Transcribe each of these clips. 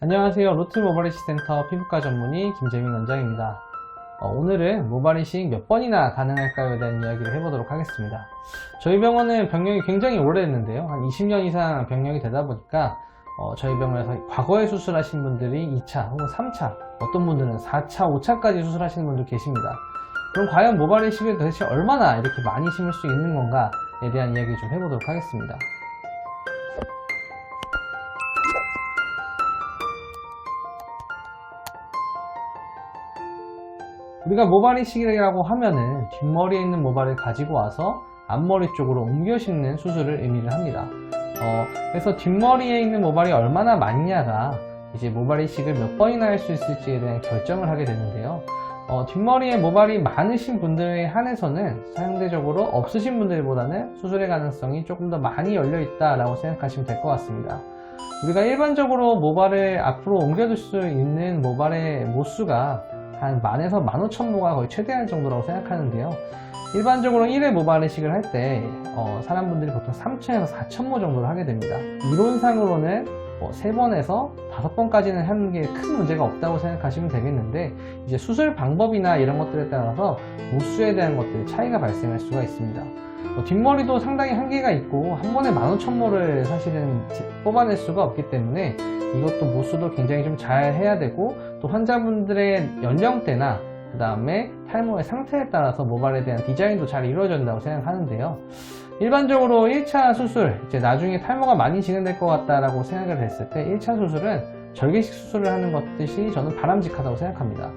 안녕하세요. 로트 모발이식 센터 피부과 전문의 김재민 원장입니다. 오늘은 모발이식 몇 번이나 가능할까요에 대한 이야기를 해보도록 하겠습니다. 저희 병원은 병력이 굉장히 오래됐는데요. 한 20년 이상 병력이 되다 보니까 저희 병원에서 과거에 수술하신 분들이 2차 혹은 3차, 어떤 분들은 4차, 5차까지 수술하시는 분들 계십니다. 그럼 과연 모발이식을 도대체 얼마나 이렇게 많이 심을 수 있는 건가에 대한 이야기 좀 해보도록 하겠습니다. 우리가 모발이식이라고 하면은 뒷머리에 있는 모발을 가지고 와서 앞머리 쪽으로 옮겨 심는 수술을 의미를 합니다. 그래서 뒷머리에 있는 모발이 얼마나 많냐가 이제 모발이식을 몇 번이나 할 수 있을지에 대한 결정을 하게 되는데요. 뒷머리에 모발이 많으신 분들에 한해서는 상대적으로 없으신 분들보다는 수술의 가능성이 조금 더 많이 열려 있다라고 생각하시면 될 것 같습니다. 우리가 일반적으로 모발을 앞으로 옮겨둘 수 있는 모발의 모수가 한 10,000에서 15,000모가 거의 최대한 정도라고 생각하는데요. 일반적으로 1회 모발이식을 할 때 사람분들이 보통 3,000에서 4,000모 정도를 하게 됩니다. 이론상으로는 3번에서 5번까지는 하는 게 큰 문제가 없다고 생각하시면 되겠는데, 이제 수술 방법이나 이런 것들에 따라서 모수에 대한 것들이 차이가 발생할 수가 있습니다. 뒷머리도 상당히 한계가 있고 한 번에 15,000모를 사실은 뽑아낼 수가 없기 때문에 이것도 모수도 굉장히 좀 잘 해야 되고, 또 환자분들의 연령대나 그 다음에 탈모의 상태에 따라서 모발에 대한 디자인도 잘 이루어진다고 생각하는데요. 일반적으로 1차 수술, 이제 나중에 탈모가 많이 진행될 것 같다라고 생각을 했을 때 1차 수술은 절개식 수술을 하는 것이 저는 바람직하다고 생각합니다.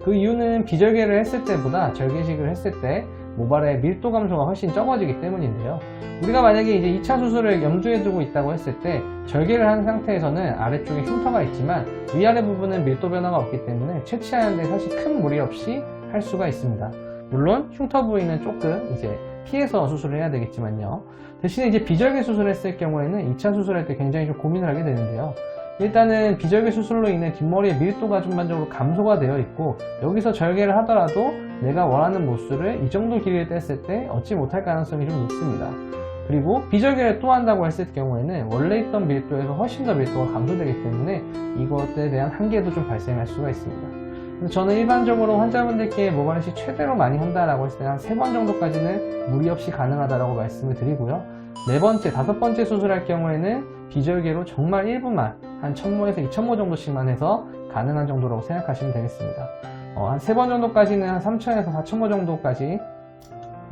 그 이유는 비절개를 했을 때보다 절개식을 했을 때 모발의 밀도 감소가 훨씬 적어지기 때문인데요. 우리가 만약에 이제 2차 수술을 염두에 두고 있다고 했을 때 절개를 한 상태에서는 아래쪽에 흉터가 있지만 위아래 부분은 밀도 변화가 없기 때문에 채취하는데 사실 큰 무리 없이 할 수가 있습니다. 물론 흉터 부위는 조금 이제 피해서 수술을 해야 되겠지만요. 대신에 이제 비절개 수술을 했을 경우에는 2차 수술할 때 굉장히 좀 고민을 하게 되는데요. 일단은 비절개 수술로 인해 뒷머리의 밀도가 전반적으로 감소가 되어 있고, 여기서 절개를 하더라도 내가 원하는 모수를 이 정도 길이를 뗐을 때 얻지 못할 가능성이 좀 높습니다. 그리고 비절개를 또 한다고 했을 경우에는 원래 있던 밀도에서 훨씬 더 밀도가 감소되기 때문에 이것에 대한 한계도 좀 발생할 수가 있습니다. 그래서 저는 일반적으로 환자분들께 모발이식 최대로 많이 한다라고 했을 때 한 3번 정도까지는 무리 없이 가능하다고 말씀을 드리고요. 4번째, 5번째 수술할 경우에는 비절개로 정말 일부만 한 1,000모에서 2,000모 정도씩만 해서 가능한 정도라고 생각하시면 되겠습니다. 한 3번 정도까지는 한 3,000에서 4,000모 정도까지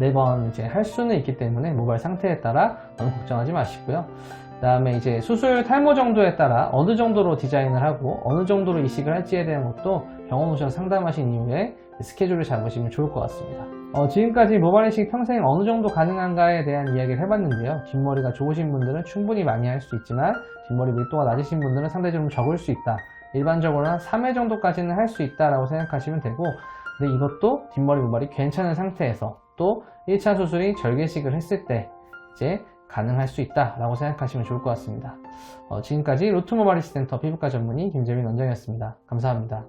4번 이제 할 수는 있기 때문에 모발 상태에 따라 너무 걱정하지 마시고요. 그 다음에 이제 수술 탈모 정도에 따라 어느 정도로 디자인을 하고 어느 정도로 이식을 할지에 대한 것도 병원 오셔서 상담하신 이후에 스케줄을 잡으시면 좋을 것 같습니다. 지금까지 모발이식 평생 어느 정도 가능한가에 대한 이야기를 해봤는데요. 뒷머리가 좋으신 분들은 충분히 많이 할 수 있지만 뒷머리 밀도가 낮으신 분들은 상대적으로 적을 수 있다. 일반적으로 한 3회 정도까지는 할 수 있다라고 생각하시면 되고, 근데 이것도 뒷머리 모발이 괜찮은 상태에서 또 1차 수술이 절개식을 했을 때 이제 가능할 수 있다라고 생각하시면 좋을 것 같습니다. 지금까지 로트 모발이식 센터 피부과 전문의 김재민 원장이었습니다. 감사합니다.